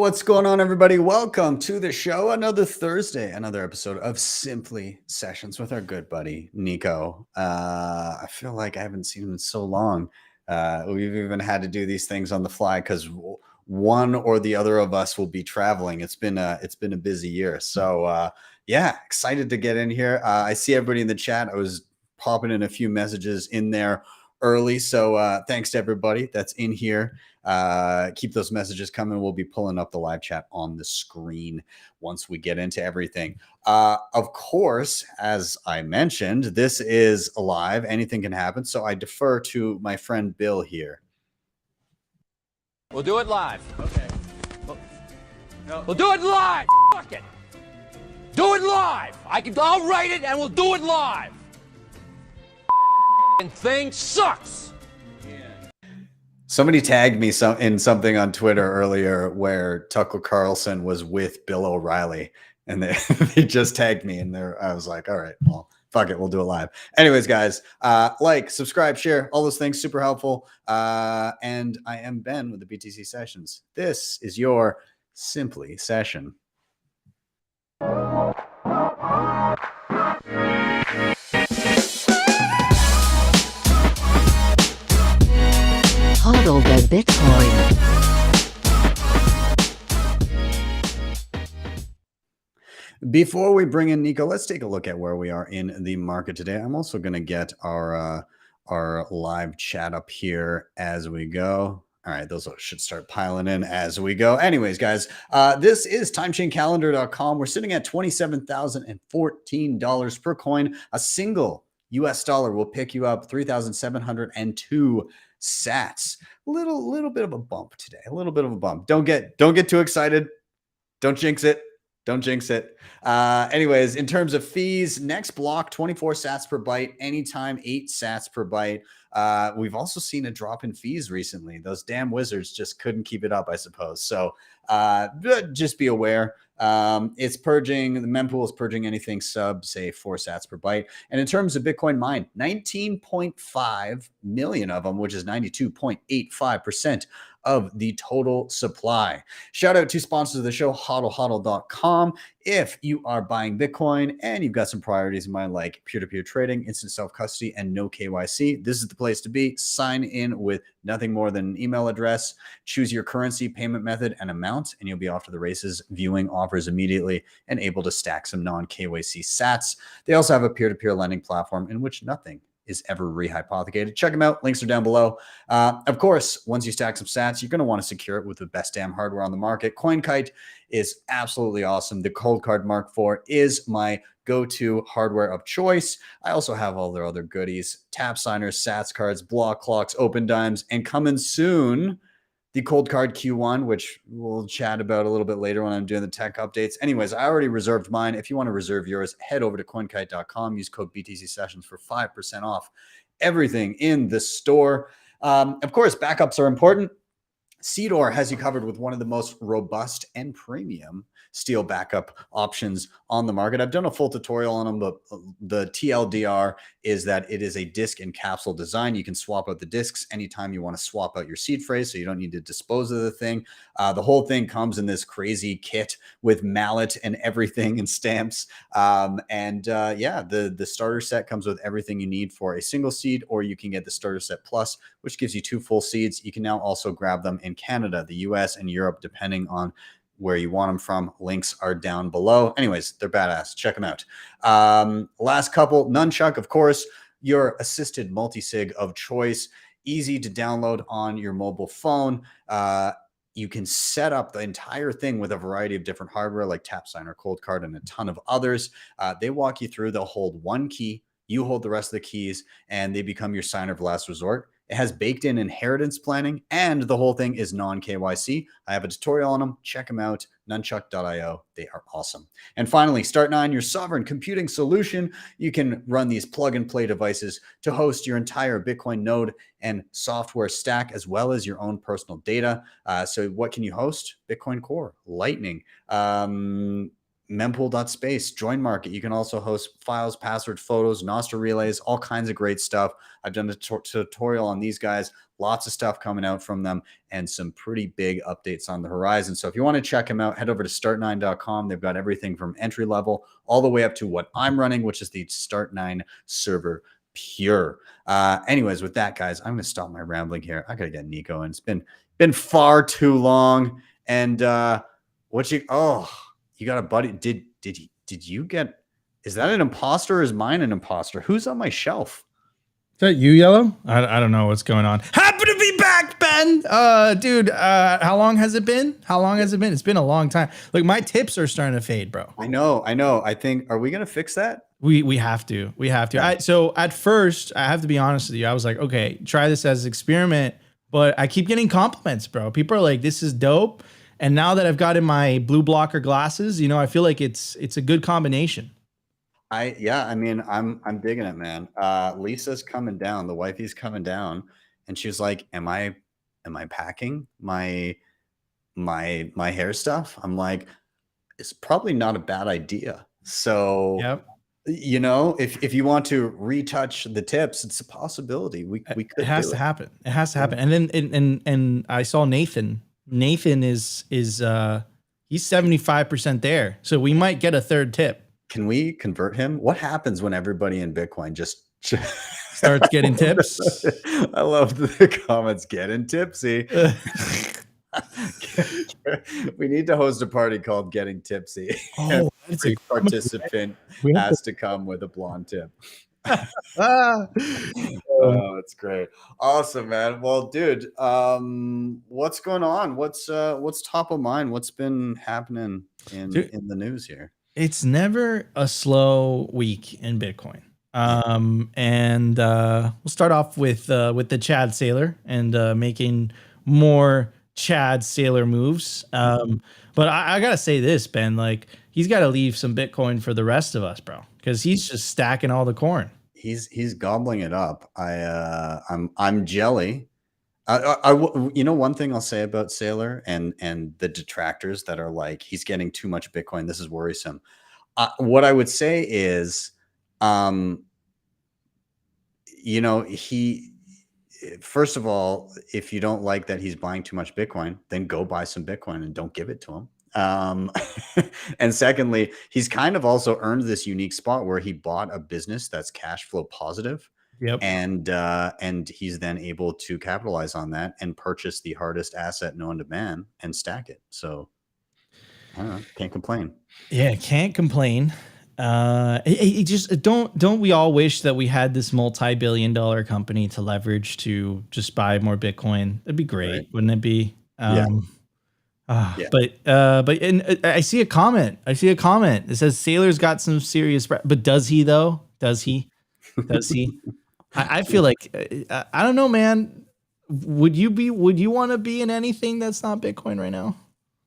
What's going on, everybody? Welcome to the show. Another Thursday, another episode of Simply Sessions with our good buddy Nico. I feel like I haven't seen him in so long. We've even had to do these things on the fly because one or the other of us will be traveling. It's been a busy year. So yeah, excited to get in here. I see everybody in the chat. I was popping in a few messages in there early. So thanks to everybody that's in here. Keep those messages coming. We'll be pulling up the live chat on the screen once we get into everything. Of course, as I mentioned, this is live. Anything can happen. So I defer to my friend Bill here. We'll do it live. Okay. We'll do it live. Fuck it. Do it live. I'll write it and we'll do it live. And thing sucks. Somebody tagged me in something on Twitter earlier where Tucker Carlson was with Bill O'Reilly, and they just tagged me, and I was like, all right, well, fuck it, we'll do it live. Anyways, guys, like, subscribe, share, all those things, super helpful. And I am Ben with the BTC Sessions. This is your Simply Session. Hodl the Bitcoin. Before we bring in Nico, let's take a look at where we are in the market today. I'm also going to get our live chat up here as we go. All right, those should start piling in as we go. Anyways, guys, this is timechaincalendar.com. We're sitting at $27,014 per coin. A single US dollar will pick you up 3,702 sats. Little bit of a bump today. A little bit of a bump. Don't get too excited. Don't jinx it. Don't jinx it. Anyways, in terms of fees, next block, 24 sats per byte, anytime 8 sats per byte. We've also seen a drop in fees recently. Those damn wizards just couldn't keep it up, I suppose. So just be aware. It's purging, the mempool is purging anything sub, say, 4 sats per byte. And in terms of Bitcoin mined, 19.5 million of them, which is 92.85% of the total supply. Shout out to sponsors of the show, hodlhodl.com. If you are buying Bitcoin and you've got some priorities in mind, like peer-to-peer trading, instant self-custody, and no KYC, this is the place to be. Sign in with nothing more than an email address, choose your currency, payment method, and amount, and you'll be off to the races, viewing offers immediately and able to stack some non-KYC sats. They also have a peer-to-peer lending platform in which nothing is ever rehypothecated. Check them out. Links are down below. Of course, once you stack some sats, you're going to want to secure it with the best damn hardware on the market. CoinKite is absolutely awesome. The Cold Card Mark IV is my go-to hardware of choice. I also have all their other goodies: tap signers, sats cards, block clocks, open dimes, and coming soon, the Cold Card Q1, which we'll chat about a little bit later when I'm doing the tech updates. Anyways, I already reserved mine. If you want to reserve yours, head over to coinkite.com. Use code BTC Sessions for 5% off everything in the store. Of course, backups are important. Cedar has you covered with one of the most robust and premium steel backup options on the market. I've done a full tutorial on them, but the TLDR is that it is a disk and capsule design. You can swap out the disks anytime you want to swap out your seed phrase, so you don't need to dispose of the thing. The whole thing comes in this crazy kit with mallet and everything and stamps. Yeah, the starter set comes with everything you need for a single seed, or you can get the starter set plus, which gives you 2 full seeds. You can now also grab them in Canada, the US, and Europe, depending on where you want them from. Links are down below. Anyways, they're badass. Check them out. Last couple, Nunchuk, of course, your assisted multi-sig of choice. Easy to download on your mobile phone. You can set up the entire thing with a variety of different hardware like tap signer, cold card, and a ton of others. They walk you through. They'll hold one key. You hold the rest of the keys, and they become your signer of last resort. It has baked-in inheritance planning, and the whole thing is non-KYC. I have a tutorial on them. Check them out, nunchuk.io. They are awesome. And finally, Start9, your sovereign computing solution. You can run these plug-and-play devices to host your entire Bitcoin node and software stack, as well as your own personal data. So what can you host? Bitcoin Core, Lightning, mempool.space, join market. You can also host files, passwords, photos, Noster relays, all kinds of great stuff. I've done a tutorial on these guys, lots of stuff coming out from them, and some pretty big updates on the horizon. So if you want to check them out, head over to start9.com. They've got everything from entry level all the way up to what I'm running, which is the Start9 server pure. Anyways, with that, guys, I'm going to stop my rambling here. I got to get Nico, and it's been far too long. And you got a buddy. Did you get, is that an imposter or is mine an imposter? Who's on my shelf? Is that you, Yellow? I don't know what's going on. Happy to be back, Ben. Dude, how long has it been? It's been a long time. Look, my tips are starting to fade, bro. I know. I think, are we going to fix that? We have to. Yeah. So at first, I have to be honest with you. I was like, okay, try this as an experiment, but I keep getting compliments, bro. People are like, this is dope. And now that I've got in my blue blocker glasses, you know, I feel like it's a good combination. I'm digging it, man. Lisa's coming down, the wifey's coming down, and she was like, am I packing my hair stuff? I'm like, it's probably not a bad idea. So yep. You know, if you want to retouch the tips, it's a possibility. We could. It has to happen. It has to happen. And then and I saw Nathan. Nathan is he's 75% there. So we might get a third tip. Can we convert him? What happens when everybody in Bitcoin just starts getting tips? I love the comments, getting tipsy. We need to host a party called Getting Tipsy. Oh, every participant has to come with a blonde tip. Oh, that's great. Awesome, man. Well, dude, what's going on? What's top of mind? What's been happening in the news here? It's never a slow week in Bitcoin. And we'll start off with the Chad Saylor and making more Chad Saylor moves. But I gotta say this, Ben, like he's got to leave some Bitcoin for the rest of us, bro, because he's just stacking all the corn. He's gobbling it up. I'm jelly. You know, one thing I'll say about Saylor and the detractors that are like, he's getting too much Bitcoin, this is worrisome. What I would say is, you know, first of all, if you don't like that he's buying too much Bitcoin, then go buy some Bitcoin and don't give it to him. And secondly, he's kind of also earned this unique spot where he bought a business that's cash flow positive. Yep. And he's then able to capitalize on that and purchase the hardest asset known to man and stack it. So I don't know, can't complain. Yeah, can't complain. Just don't we all wish that we had this multi-billion-dollar company to leverage to just buy more Bitcoin? That'd be great, right? Wouldn't it be? Yeah. But I see a comment. It says Saylor's got some serious, but does he though? Does he? I feel like I don't know, man. Would you want to be in anything that's not Bitcoin right now?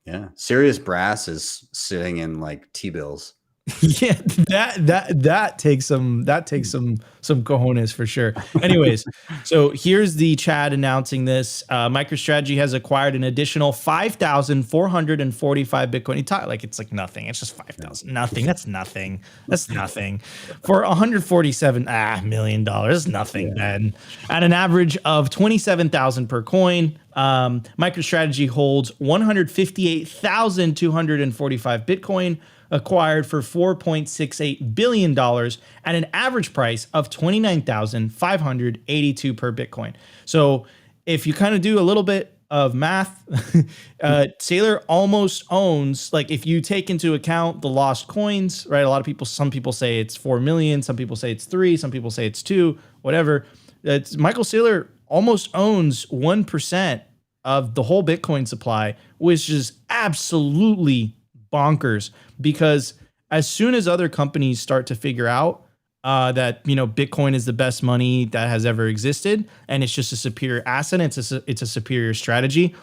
Yeah, Serious Brass is sitting in like T-bills. Yeah, that takes some cojones for sure. Anyways, so here's the Chad announcing this. MicroStrategy has acquired an additional 5,445 Bitcoin. You talk like it's like nothing. It's just 5,000. Nothing. That's nothing. For $147 million. Nothing, Ben. At an average of 27,000 per coin. MicroStrategy holds 158,245 Bitcoin, acquired for $4.68 billion at an average price of $29,582 per Bitcoin. So if you kind of do a little bit of math, Saylor almost owns, like if you take into account the lost coins, right? Some people say it's 4 million, some people say it's 3, some people say it's 2, whatever. Michael Saylor almost owns 1% of the whole Bitcoin supply, which is absolutely bonkers, because as soon as other companies start to figure out that, you know, Bitcoin is the best money that has ever existed and it's just a superior asset, it's a superior strategy,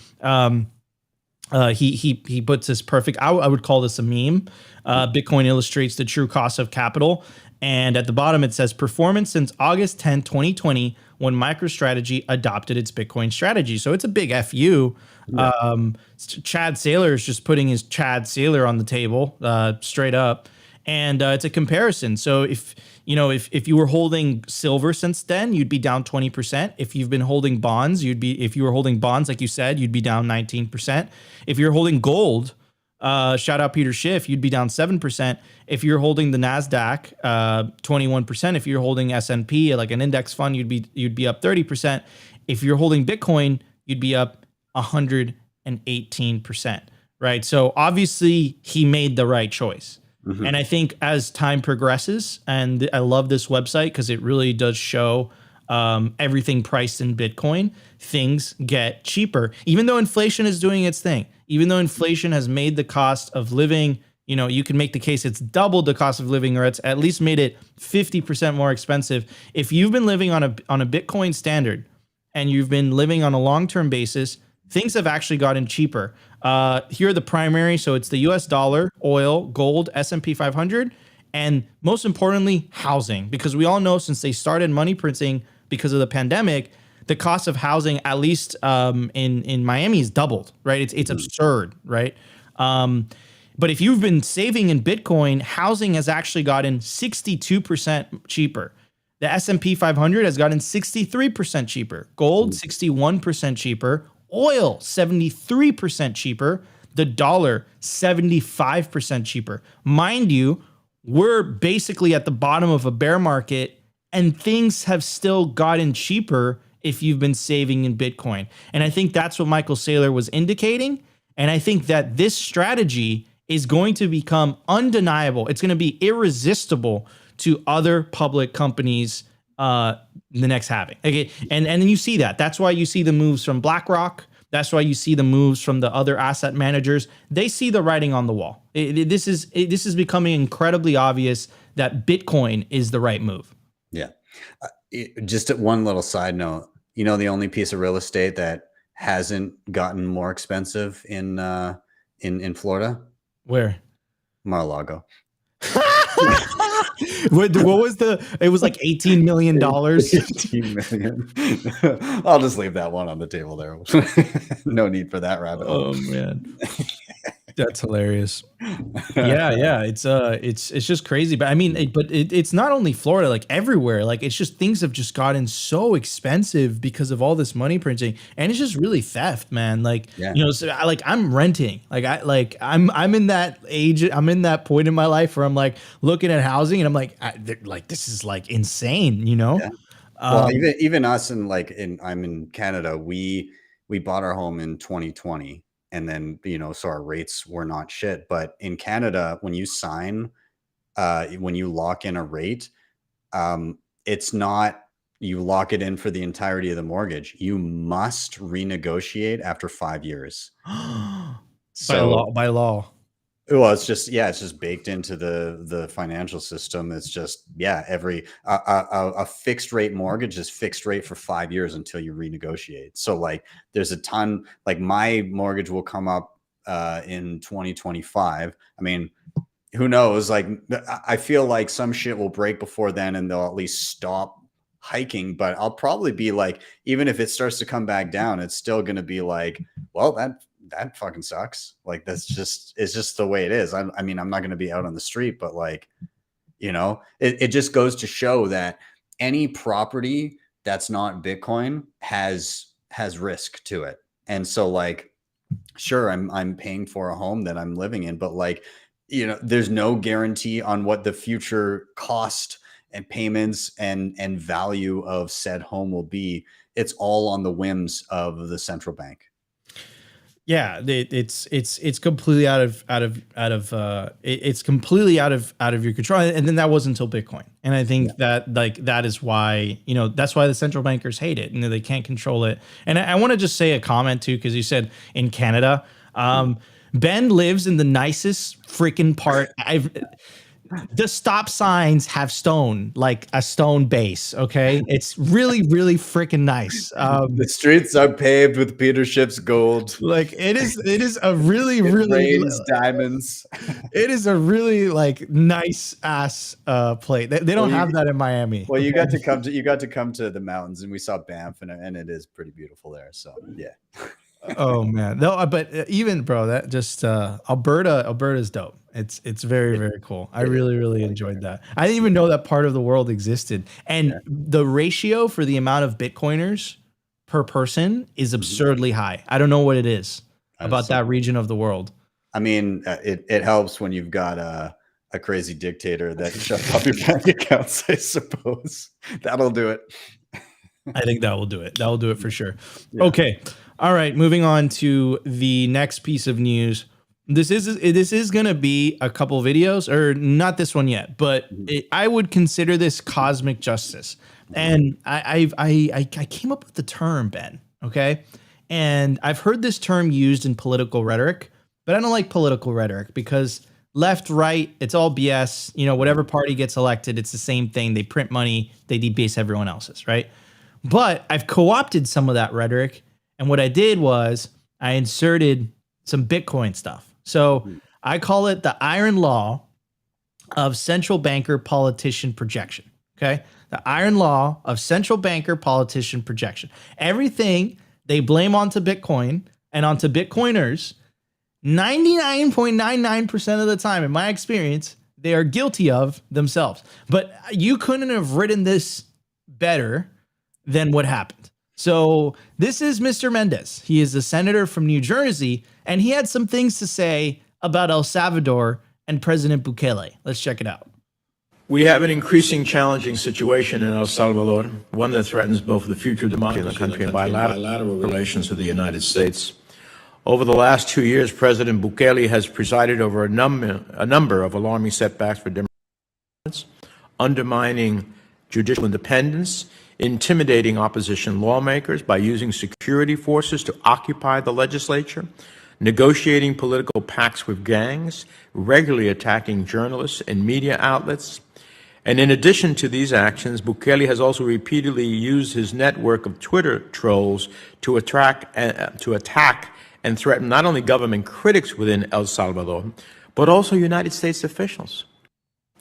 he puts this perfect, I would call this a meme. Bitcoin illustrates the true cost of capital, and at the bottom it says performance since August 10, 2020 when MicroStrategy adopted its Bitcoin strategy. So it's a big FU. Chad Saylor is just putting his Chad Saylor on the table, straight up. And it's a comparison. So if you were holding silver since then, you'd be down 20%. If you've been holding bonds, if you were holding bonds, like you said, you'd be down 19%. If you're holding gold, shout out Peter Schiff, you'd be down 7%. If you're holding the NASDAQ, 21%. If you're holding S&P, like an index fund, you'd be up 30%. If you're holding Bitcoin, you'd be up 118%, right? So obviously he made the right choice. And I think as time progresses, and I love this website because it really does show everything priced in Bitcoin, things get cheaper, even though inflation is doing its thing. Even though inflation has made the cost of living, you can make the case it's doubled the cost of living, or it's at least made it 50% more expensive. If you've been living on a Bitcoin standard and you've been living on a long-term basis, things have actually gotten cheaper. Here are the primary. So it's the US dollar, oil, gold, S&P 500, and most importantly, housing. Because we all know since they started money printing because of the pandemic, the cost of housing, at least in Miami, is doubled, right? It's absurd, right? But if you've been saving in Bitcoin, housing has actually gotten 62% cheaper. The S&P 500 has gotten 63% cheaper. Gold, 61% cheaper. Oil, 73% cheaper. The dollar, 75% cheaper. Mind you, we're basically at the bottom of a bear market, and things have still gotten cheaper if you've been saving in Bitcoin. And I think that's what Michael Saylor was indicating. And I think that this strategy is going to become undeniable. It's going to be irresistible to other public companies the next halving. Okay. And then you see that. That's why you see the moves from BlackRock. That's why you see the moves from the other asset managers. They see the writing on the wall. This is becoming incredibly obvious that Bitcoin is the right move. Yeah. Just one little side note, the only piece of real estate that hasn't gotten more expensive in Florida? Where? Mar-a-Lago. What was it was like $18 million. 18 million. I'll just leave that one on the table there. No need for that rabbit hole. Oh man. That's hilarious. Yeah. It's just crazy. But I mean, it's not only Florida, like everywhere. Like it's just things have just gotten so expensive because of all this money printing, and it's just really theft, man. Like so I'm renting. I'm in that age. I'm in that point in my life where I'm like looking at housing, and I'm like this is like insane. Yeah. Well, even us I'm in Canada. We bought our home in 2020. And then, so our rates were not shit. But in Canada, when you when you lock in a rate, it's not, you lock it in for the entirety of the mortgage. You must renegotiate after 5 years. By law. Well, it's just baked into the financial system. It's just, every a fixed rate mortgage is fixed rate for 5 years until you renegotiate. So there's a ton, my mortgage will come up in 2025. I mean, who knows? I feel like some shit will break before then and they'll at least stop hiking, but I'll probably be even if it starts to come back down, it's still going to be well, that fucking sucks. It's just the way it is. I mean, I'm not going to be out on the street, but it just goes to show that any property that's not Bitcoin has risk to it. And so sure, I'm paying for a home that I'm living in, but there's no guarantee on what the future cost and payments and value of said home will be. It's all on the whims of the central bank. Yeah, it's completely out of it's completely out of your control, and then that wasn't until Bitcoin, and I think that is why that's why the central bankers hate it and they can't control it. And I want to just say a comment too, because you said in Canada, Ben lives in the nicest freaking part. the stop signs have stone, like a stone base. Okay, it's really, really freaking nice. The streets are paved with Peter Schiff's gold. Like it is a really, It really, rains diamonds. it is a really like nice ass plate. They don't have that in Miami. Well, you got to come to the mountains, and we saw Banff, and it is pretty beautiful there. So yeah. Oh man, no, but even bro, that just Alberta's dope. It's very, very cool. I really, really enjoyed that. I didn't even know that part of the world existed, and the ratio for the amount of Bitcoiners per person is absurdly high. I don't know what it is about that region of the world. I mean, it helps when you've got a crazy dictator that shuts off your bank accounts, I suppose. That'll do it. I think that will do it. That will do it for sure. Yeah. Okay. All right. Moving on to the next piece of news. This is going to be a couple videos, or not this one yet, but I would consider this cosmic justice. And I came up with the term, Ben. Okay. And I've heard this term used in political rhetoric, but I don't like political rhetoric because left, right, it's all BS. You know, whatever party gets elected, it's the same thing. They print money, they debase everyone else's, right? But I've co-opted some of that rhetoric. And what I did was I inserted some Bitcoin stuff. So I call it the iron law of central banker politician projection. Okay. The iron law of central banker politician projection. Everything they blame onto Bitcoin and onto Bitcoiners, 99.99% of the time, in my experience, they are guilty of themselves. But you couldn't have written this better than what happened. So this is Mr. Menendez. He is a senator from New Jersey, and he had some things to say about El Salvador and President Bukele. Let's check it out. We have an increasing challenging situation in El Salvador, one that threatens both the future democracy of the country and bilateral relations with the United States. Over the last 2 years, President Bukele has presided over a number of alarming setbacks for democracy, undermining judicial independence, intimidating opposition lawmakers by using security forces to occupy the legislature, negotiating political pacts with gangs, regularly attacking journalists and media outlets. And in addition to these actions, Bukele has also repeatedly used his network of Twitter trolls to attack and threaten not only government critics within El Salvador, but also United States officials.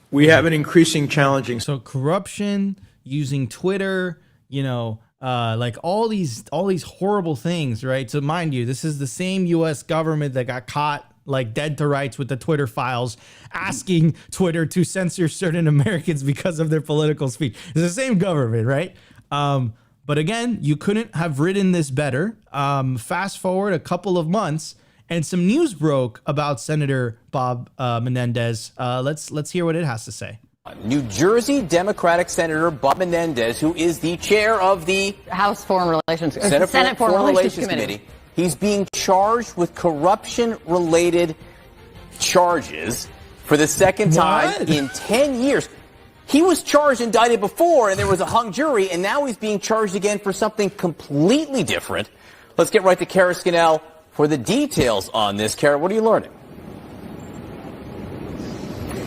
We have an increasing challenging. So corruption, using Twitter, you know, like all these horrible things, right? So mind you, this is the same U.S. government that got caught like dead to rights with the Twitter files, asking Twitter to censor certain Americans because of their political speech. It's the same government, right? But again, you couldn't have written this better. Fast forward a couple of months, and some news broke about Senator Bob Menendez. Let's hear what it has to say. New Jersey Democratic Senator Bob Menendez, who is the chair of the House Foreign Relations, Senate Foreign Relations Committee. He's being charged with corruption-related charges for the second time in 10 years. He was charged, indicted before, and there was a hung jury, and now he's being charged again for something completely different. Let's get right to Kara Scannell for the details on this. Kara, what are you learning?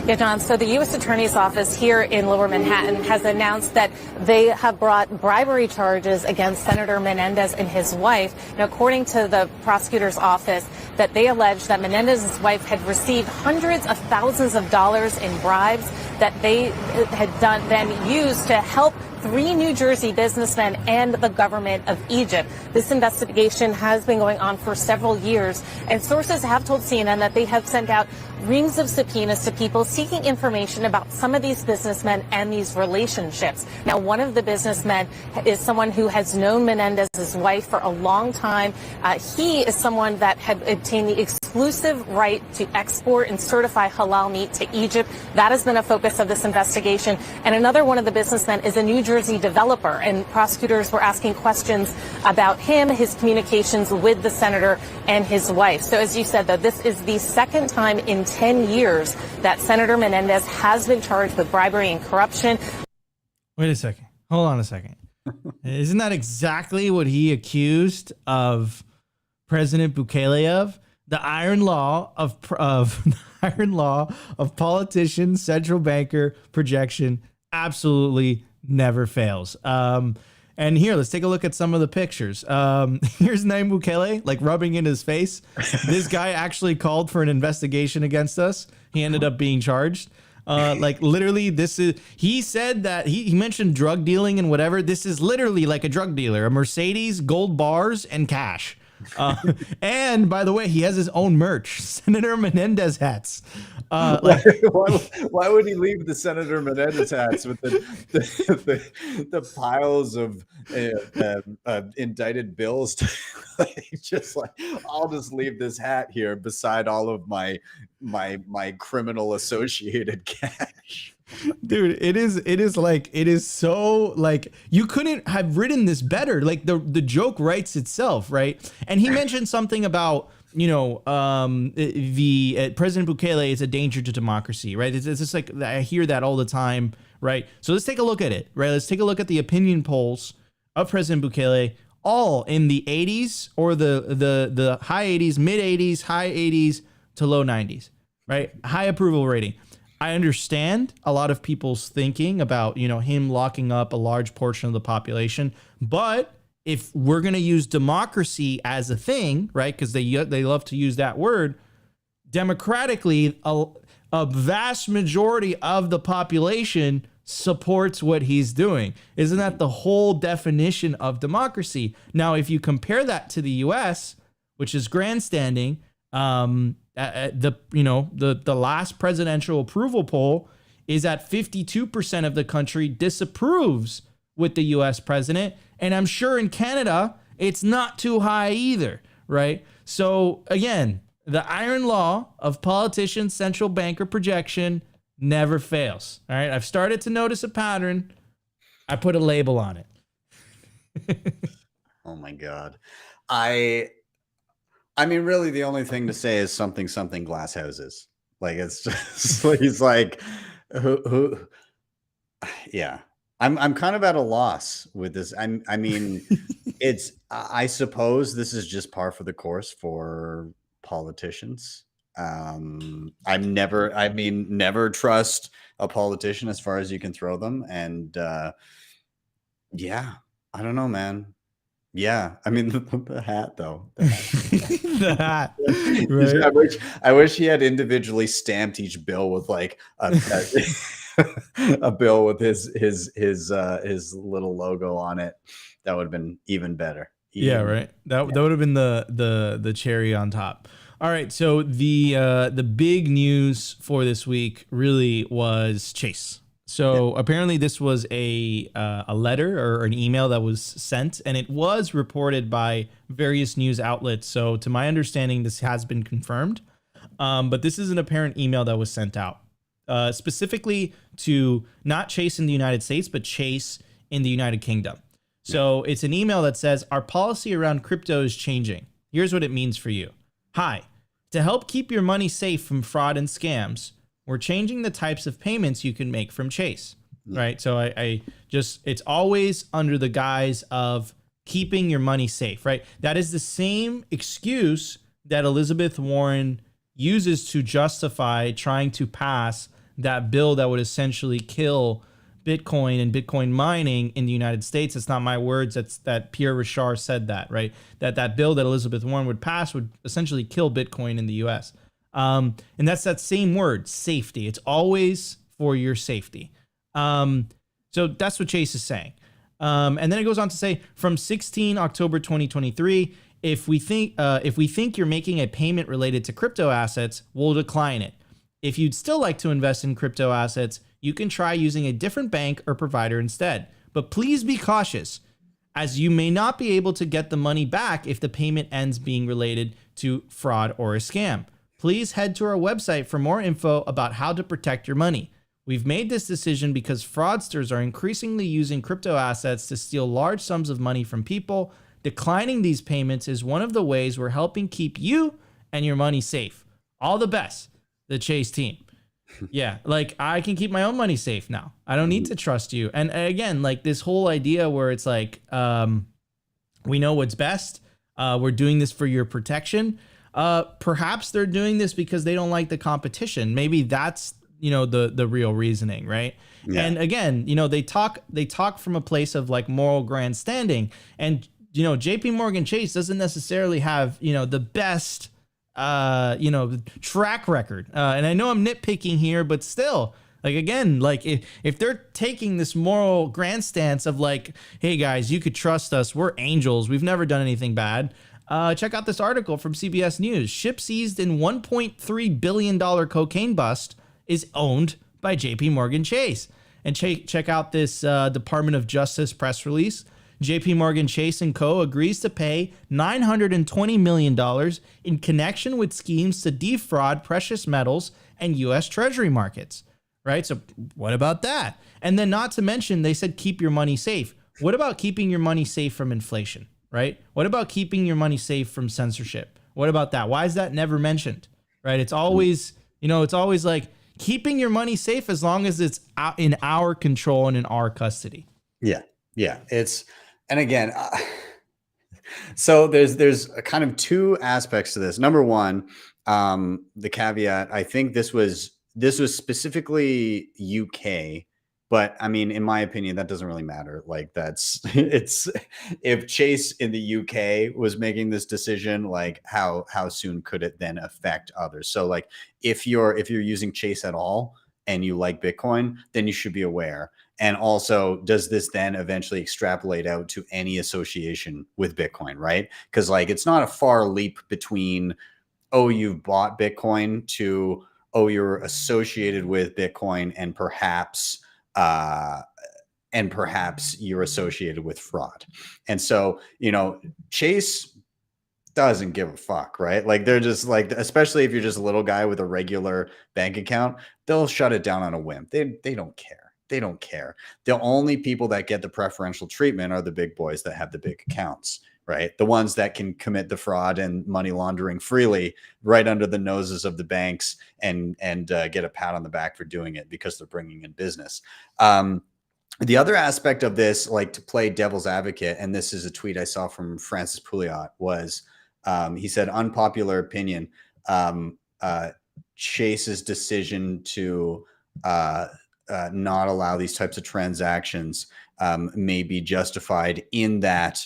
Yeah, John, so the U.S. Attorney's Office here in Lower Manhattan has announced that they have brought bribery charges against Senator Menendez and his wife. Now, according to the prosecutor's office, that they allege that Menendez's wife had received hundreds of thousands of dollars in bribes that they had then used to help 3 New Jersey businessmen and the government of Egypt. This investigation has been going on for several years, and sources have told CNN that they have sent out reams of subpoenas to people seeking information about some of these businessmen and these relationships. Now, one of the businessmen is someone who has known Menendez's wife for a long time. He is someone that had obtained the exclusive right to export and certify halal meat to Egypt. That has been a focus of this investigation. And another one of the businessmen is a New Jersey developer, and prosecutors were asking questions about him, his communications with the senator and his wife. So as you said, though, this is the second time in 10 years that Senator Menendez has been charged with bribery and corruption. Wait a second. Hold on a second. Isn't that exactly what he accused of President Bukele of? the iron law of iron law of politician, central banker projection absolutely never fails. And here, let's take a look at some of the pictures. Here's UKele, like rubbing in his face. This guy actually called for an investigation against us. He ended up being charged. Like literally, he said that he mentioned drug dealing and whatever. This is literally like a drug dealer, a Mercedes, gold bars, and cash. And by the way, he has his own merch, Senator Menendez hats. Why would he leave the Senator Menendez hats with the piles of indicted bills? I'll just leave this hat here beside all of my criminal associated cash. Dude, it is so like you couldn't have written this better. Like the joke writes itself, right? And he mentioned something about, President Bukele is a danger to democracy, right? It's just like I hear that all the time, right? So let's take a look at it, right? Let's take a look at the opinion polls of President Bukele, all in the 80s or the high 80s, mid 80s, high 80s to low 90s, right? High approval rating. I understand a lot of people's thinking about, him locking up a large portion of the population. But if we're going to use democracy as a thing, right, because they love to use that word, democratically, a vast majority of the population supports what he's doing. Isn't that the whole definition of democracy? Now, if you compare that to the U.S., which is grandstanding, the last presidential approval poll is at 52% of the country disapproves with the U.S. president. And I'm sure in Canada, it's not too high either, right? So again, the iron law of politician central banker projection never fails. All right. I've started to notice a pattern. I put a label on it. Oh my God. I mean, really, the only thing to say is something glass houses. Like, it's just he's like, yeah. I'm kind of at a loss with this. I mean, I suppose this is just par for the course for politicians. Never trust a politician as far as you can throw them. And yeah, I don't know, man. Yeah, I mean the hat though. The hat. Right. I wish he had individually stamped each bill with like a bill with his little logo on it. That would have been even better. Yeah, right. That would have been the cherry on top. All right, so the big news for this week really was Chase. So apparently this was a letter or an email that was sent, and it was reported by various news outlets. So to my understanding, this has been confirmed. But this is an apparent email that was sent out specifically to not Chase in the United States, but Chase in the United Kingdom. So it's an email that says, our policy around crypto is changing. Here's what it means for you. Hi, to help keep your money safe from fraud and scams, we're changing the types of payments you can make from Chase, right? So it's always under the guise of keeping your money safe, right? That is the same excuse that Elizabeth Warren uses to justify trying to pass that bill that would essentially kill Bitcoin and Bitcoin mining in the United States. It's not my words. That's that Pierre Richard said that, right? That bill that Elizabeth Warren would pass would essentially kill Bitcoin in the US. And that's that same word, safety. It's always for your safety. So that's what Chase is saying. And then it goes on to say, from 16 October 2023, if we think you're making a payment related to crypto assets, we'll decline it. If you'd still like to invest in crypto assets, you can try using a different bank or provider instead. But please be cautious, as you may not be able to get the money back if the payment ends being related to fraud or a scam. Please head to our website for more info about how to protect your money. We've made this decision because fraudsters are increasingly using crypto assets to steal large sums of money from people. Declining these payments is one of the ways we're helping keep you and your money safe. All the best, the Chase team. Yeah, like I can keep my own money safe now. I don't need to trust you. And again, like this whole idea where it's like, we know what's best. We're doing this for your protection. Perhaps they're doing this because they don't like the competition. Maybe that's, the real reasoning, right? Yeah. And again, they talk from a place of like moral grandstanding, and JP Morgan Chase doesn't necessarily have, the best, track record. And I know I'm nitpicking here, but still, like, again, like if they're taking this moral grandstance of like, hey guys, you could trust us, we're angels, we've never done anything bad. Check out this article from CBS News. Ship seized in $1.3 billion cocaine bust is owned by JP Morgan Chase. And check out this Department of Justice press release. JP Morgan Chase & Co. agrees to pay $920 million in connection with schemes to defraud precious metals and U.S. Treasury markets. Right? So what about that? And then not to mention, they said keep your money safe. What about keeping your money safe from inflation? Right? What about keeping your money safe from censorship? What about that? Why is that never mentioned? Right? It's always, it's always like keeping your money safe as long as it's in our control and in our custody. Yeah. Yeah. And again, so there's a kind of two aspects to this. Number one, the caveat, I think this was specifically UK, but I mean, in my opinion, that doesn't really matter. Like if Chase in the UK was making this decision, like how soon could it then affect others? So like if you're using Chase at all and you like Bitcoin, then you should be aware. And also, does this then eventually extrapolate out to any association with Bitcoin, right? Because like it's not a far leap between, oh, you've bought Bitcoin to, oh, you're associated with Bitcoin and perhaps you're associated with fraud. And so, Chase doesn't give a fuck, right? Like they're just like, especially if you're just a little guy with a regular bank account, they'll shut it down on a whim. They don't care. They don't care. The only people that get the preferential treatment are the big boys that have the big accounts, right? The ones that can commit the fraud and money laundering freely right under the noses of the banks and get a pat on the back for doing it because they're bringing in business. The other aspect of this, like to play devil's advocate, and this is a tweet I saw from Francis Pouliot, was he said, unpopular opinion, Chase's decision to not allow these types of transactions may be justified in that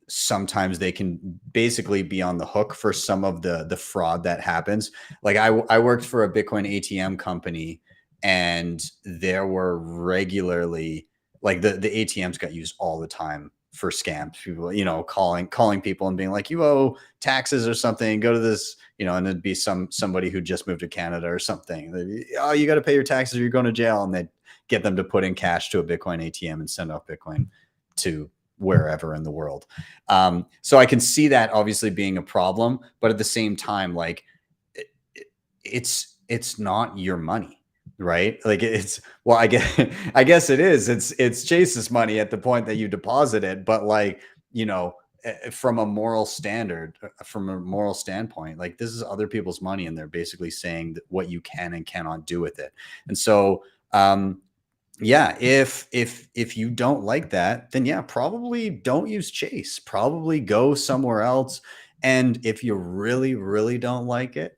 sometimes they can basically be on the hook for some of the fraud that happens. Like I worked for a Bitcoin ATM company, and there were regularly, like the ATMs got used all the time for scams. People, calling people and being like, you owe taxes or something, go to this, and it'd be somebody who just moved to Canada or something. Oh, you got to pay your taxes or you're going to jail. And they'd get them to put in cash to a Bitcoin ATM and send off Bitcoin to wherever in the world. So I can see that obviously being a problem, but at the same time, like it's not your money. Right? Like I guess it is. It's Chase's money at the point that you deposit it. But like, from a moral standpoint, like this is other people's money and they're basically saying what you can and cannot do with it. And so, yeah, if you don't like that, then yeah, probably don't use Chase, probably go somewhere else. And if you really, really don't like it,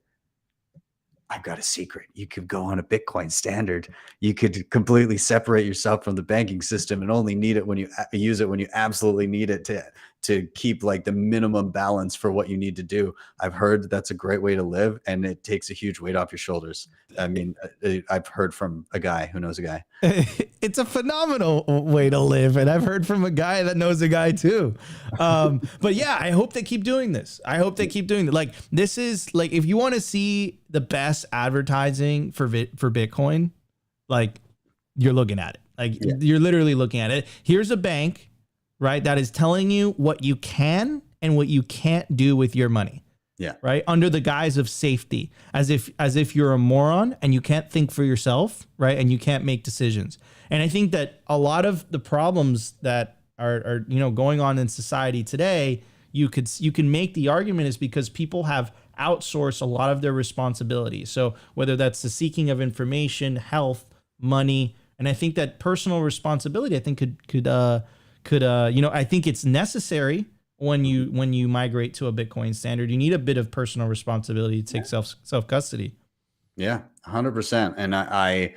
I've got a secret. You could go on a Bitcoin standard. You could completely separate yourself from the banking system and only need it when you use it when you absolutely need it to keep like the minimum balance for what you need to do. I've heard that's a great way to live, and it takes a huge weight off your shoulders. I mean, I've heard from a guy who knows a guy. It's a phenomenal way to live, and I've heard from a guy that knows a guy too. But yeah, I hope they keep doing this. I hope they keep doing it. Like this is like, if you want to see the best advertising for Bitcoin, like you're looking at it. Like you're literally looking at it. Here's a bank, right, that is telling you what you can and what you can't do with your money. Yeah. Right. Under the guise of safety, as if you're a moron and you can't think for yourself. Right. And you can't make decisions. And I think that a lot of the problems that are going on in society today, you can make the argument is because people have outsourced a lot of their responsibilities. So whether that's the seeking of information, health, money, and I think that personal responsibility, I think could I think it's necessary when you migrate to a Bitcoin standard. You need a bit of personal responsibility to take self custody. Yeah, 100%. And I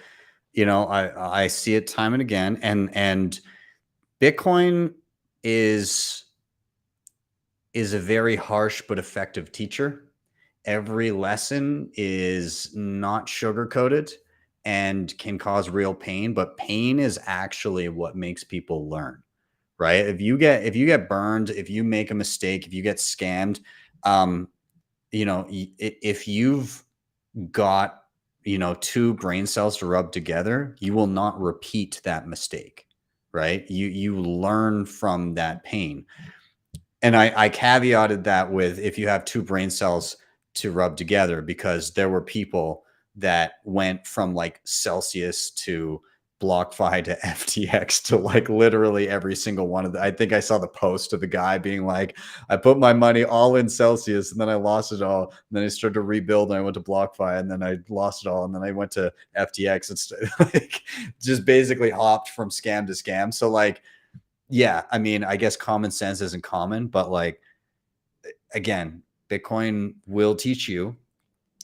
see it time and again. And Bitcoin is a very harsh but effective teacher. Every lesson is not sugar-coated and can cause real pain, but pain is actually what makes people learn, right? If you get burned, if you make a mistake, if you get scammed, if you've got, two brain cells to rub together, you will not repeat that mistake, right? You learn from that pain. And I caveated that with, if you have two brain cells to rub together, because there were people that went from like Celsius to BlockFi to FTX to like literally every single one of them. I think I saw the post of the guy being like, I put my money all in Celsius and then I lost it all. And then I started to rebuild and I went to BlockFi and then I lost it all. And then I went to FTX and like just basically hopped from scam to scam. So like, yeah, I mean, I guess common sense isn't common, but like, again, Bitcoin will teach you,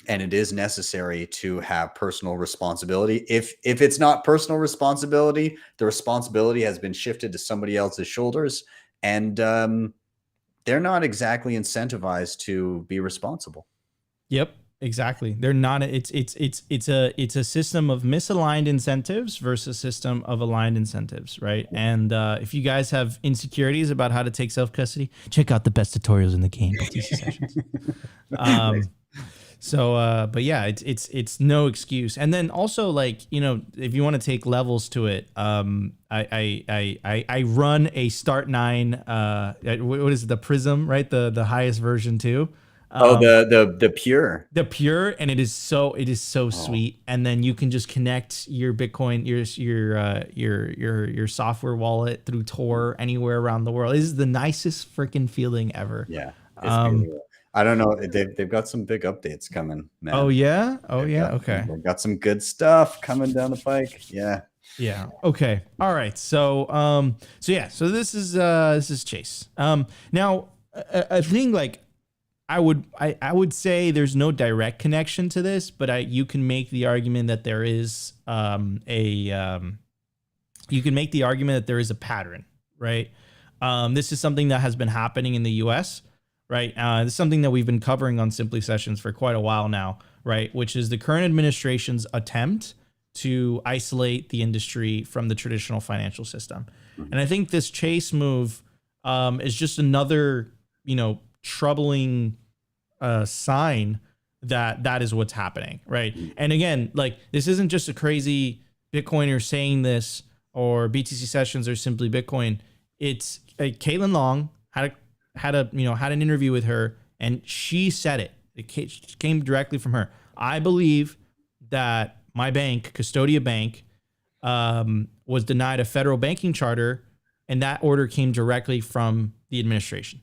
and it is necessary to have personal responsibility. If it's not personal responsibility, the responsibility has been shifted to somebody else's shoulders, and they're not exactly incentivized to be responsible. Yep, exactly. They're not. It's a system of misaligned incentives versus a system of aligned incentives, right? And if you guys have insecurities about how to take self custody, check out the best tutorials in the game, BTC Sessions. But yeah, it's no excuse. And then also, like, if you want to take levels to it, I run a Start 9. What is it, the Prism, right? The highest version too. The pure, and it is so sweet. And then you can just connect your Bitcoin, your software wallet through Tor anywhere around the world. It is the nicest freaking feeling ever. Yeah. It's I don't know. They've got some big updates coming, man. Oh yeah. Okay. They've got some good stuff coming down the pike. Yeah. Yeah. Okay. All right. So this is Chase. Now I think like I would say there's no direct connection to this, but you can make the argument that there is a pattern, right? This is something that has been happening in the US, right? This is something that we've been covering on Simply Sessions for quite a while now, right? Which is the current administration's attempt to isolate the industry from the traditional financial system. And I think this Chase move is just another, troubling sign that is what's happening, right? And again, like, this isn't just a crazy Bitcoiner saying this, or BTC Sessions or Simply Bitcoin. It's Caitlin Long had an interview with her, and she said it. It came directly from her. I believe that my bank, Custodia Bank, was denied a federal banking charter, and that order came directly from the administration.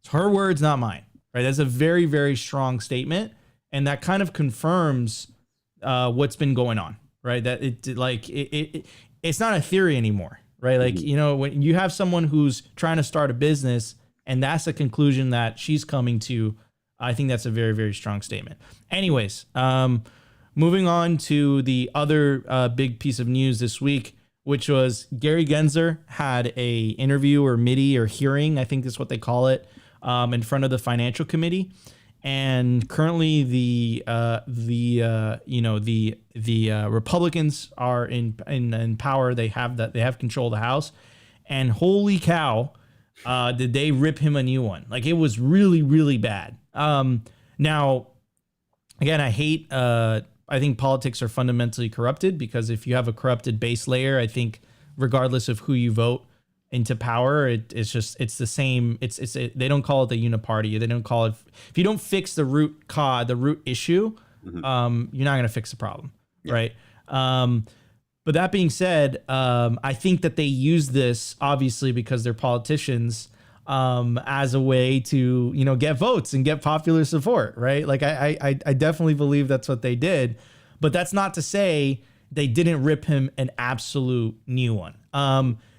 It's her words, not mine. Right? That's a very, very strong statement, and that kind of confirms what's been going on. Right? That it's not a theory anymore. Right? Like, when you have someone who's trying to start a business, and that's a conclusion that she's coming to, I think that's a very, very strong statement. Anyways, moving on to the other big piece of news this week, which was Gary Gensler had a interview or MIDI or hearing, I think that's what they call it, in front of the financial committee. And currently the Republicans are in power. They have control of the House, and holy cow, did they rip him a new one. Like, it was really, really bad. Now, again, I think politics are fundamentally corrupted, because if you have a corrupted base layer, I think regardless of who you vote into power, it's the same. They don't call it the uniparty. They don't call it, if you don't fix the root issue, you're not going to fix the problem. Yeah. Right. But that being said, I think that they use this, obviously, because they're politicians, as a way to, get votes and get popular support, right? Like, I definitely believe that's what they did, but that's not to say they didn't rip him an absolute new one.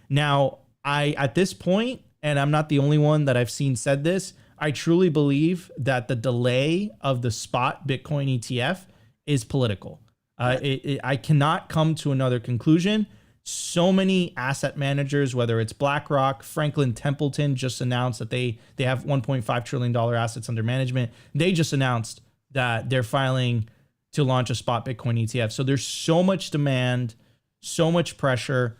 Now, at this point, and I'm not the only one that I've seen said this, I truly believe that the delay of the spot Bitcoin ETF is political. I cannot come to another conclusion. So many asset managers, whether it's BlackRock, Franklin Templeton just announced that they have $1.5 trillion assets under management. They just announced that they're filing to launch a spot Bitcoin ETF. So there's so much demand, so much pressure,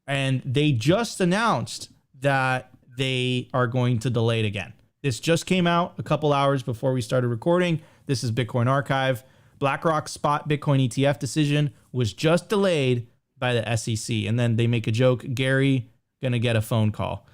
and they just announced that they are going to delay it again. This just came out a couple hours before we started recording. This is Bitcoin Archive. BlackRock's spot Bitcoin ETF decision was just delayed by the SEC. And then they make a joke, Gary gonna get a phone call.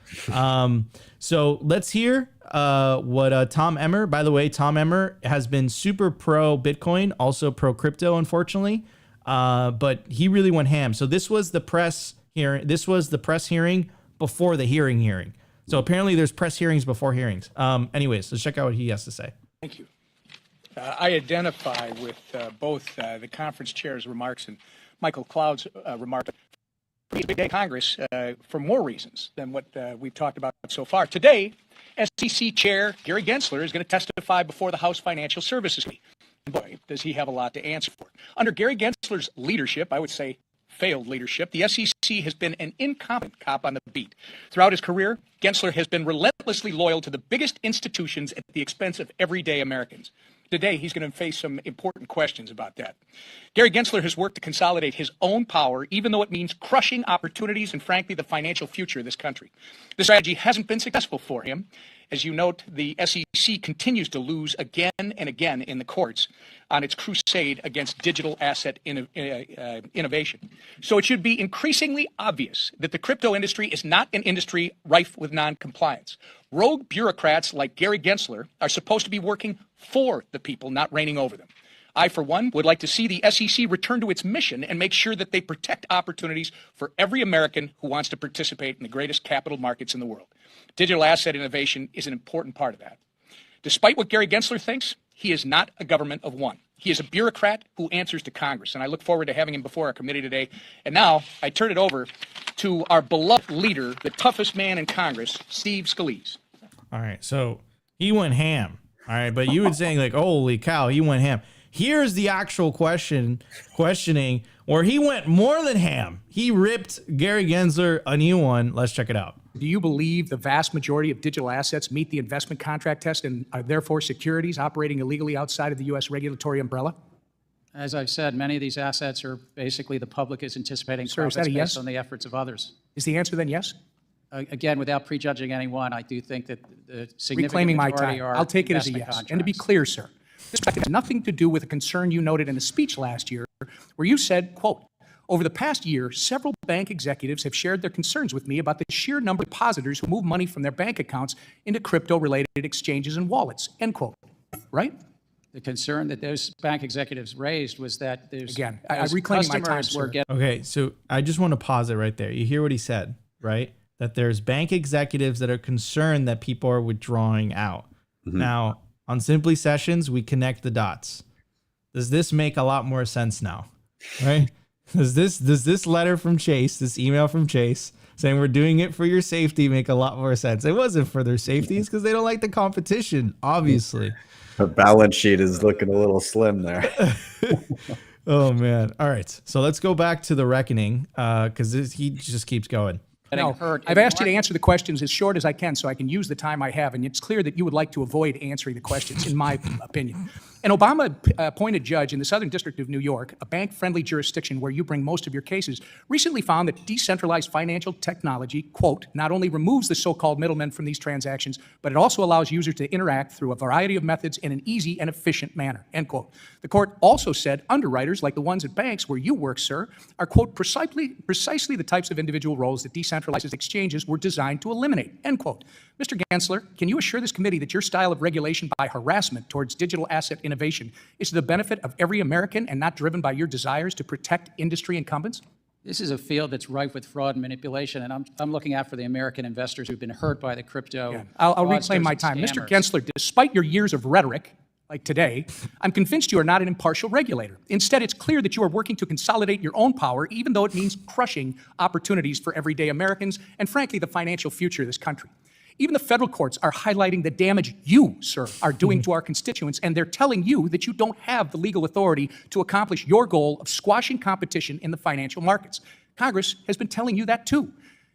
So let's hear what Tom Emmer, by the way, Tom Emmer has been super pro Bitcoin, also pro crypto, unfortunately. But he really went ham. So this was the press hearing. This was the press hearing before the hearing. So apparently there's press hearings before hearings. Anyways, let's check out what he has to say. Thank you. I identify with both the conference chair's remarks and Michael Cloud's remark in Congress for more reasons than what we've talked about so far. Today, SEC Chair Gary Gensler is going to testify before the House Financial Services Committee. Boy, does he have a lot to answer for. Under Gary Gensler's leadership, I would say failed leadership, the SEC has been an incompetent cop on the beat. Throughout his career, Gensler has been relentlessly loyal to the biggest institutions at the expense of everyday Americans. Today, he's going to face some important questions about that. Gary Gensler has worked to consolidate his own power, even though it means crushing opportunities and, frankly, the financial future of this country. The strategy hasn't been successful for him. As you note, the SEC continues to lose again and again in the courts on its crusade against digital asset innovation. So it should be increasingly obvious that the crypto industry is not an industry rife with non-compliance. Rogue bureaucrats like Gary Gensler are supposed to be working for the people, not reigning over them. I, for one, would like to see the SEC return to its mission and make sure that they protect opportunities for every American who wants to participate in the greatest capital markets in the world. Digital asset innovation is an important part of that. Despite what Gary Gensler thinks, he is not a government of one. He is a bureaucrat who answers to Congress, and I look forward to having him before our committee today. And now I turn it over to our beloved leader, the toughest man in Congress, Steve Scalise. All right, so he went ham. All right, but you were saying like, holy cow, he went ham. Here's the actual questioning where he went more than ham. He ripped Gary Gensler a new one. Let's check it out. Do you believe the vast majority of digital assets meet the investment contract test and are therefore securities operating illegally outside of the U.S. regulatory umbrella? As I've said, many of these assets are basically the public is anticipating Sir, is that profits a yes? based on the efforts of others. Is the answer then yes? Again, without prejudging anyone, I do think that the significant Reclaiming my majority time. are I'll take it as a investment yes. contracts. And to be clear, sir, this has nothing to do with a concern you noted in a speech last year where you said, quote, over the past year, several bank executives have shared their concerns with me about the sheer number of depositors who move money from their bank accounts into crypto-related exchanges and wallets, end quote. Right? The concern that those bank executives raised was that there's Again, I reclaim my time, customers were sir. getting Okay, so I just want to pause it right there. You hear what he said, right? That there's bank executives that are concerned that people are withdrawing out. Now, on Simply Sessions, we connect the dots. Does this make a lot more sense now? Right? Does this letter from Chase, this email from Chase saying we're doing it for your safety make a lot more sense? It wasn't for their safety, it's because they don't like the competition, obviously. The balance sheet is looking a little slim there. Oh man. All right. So let's go back to the reckoning because he just keeps going. No, hurt. I've asked you to answer the questions as short as I can so I can use the time I have, and it's clear that you would like to avoid answering the questions, in my opinion. An Obama-appointed judge in the Southern District of New York, a bank-friendly jurisdiction where you bring most of your cases, recently found that decentralized financial technology, quote, not only removes the so-called middlemen from these transactions, but it also allows users to interact through a variety of methods in an easy and efficient manner, end quote. The court also said underwriters, like the ones at banks where you work, sir, are, quote, precisely the types of individual roles that decentralized exchanges were designed to eliminate, end quote. Mr. Gensler, can you assure this committee that your style of regulation by harassment towards digital asset innovation is to the benefit of every American and not driven by your desires to protect industry incumbents? This is a field that's rife with fraud and manipulation, and I'm looking out for the American investors who've been hurt by the crypto. Yeah. I'll fraudsters reclaim my and time. Mr. scammers. Gensler, despite your years of rhetoric, like today, I'm convinced you are not an impartial regulator. Instead, it's clear that you are working to consolidate your own power, even though it means crushing opportunities for everyday Americans and, frankly, the financial future of this country. Even the federal courts are highlighting the damage you, sir, are doing to our constituents, and they're telling you that you don't have the legal authority to accomplish your goal of squashing competition in the financial markets. Congress has been telling you that too.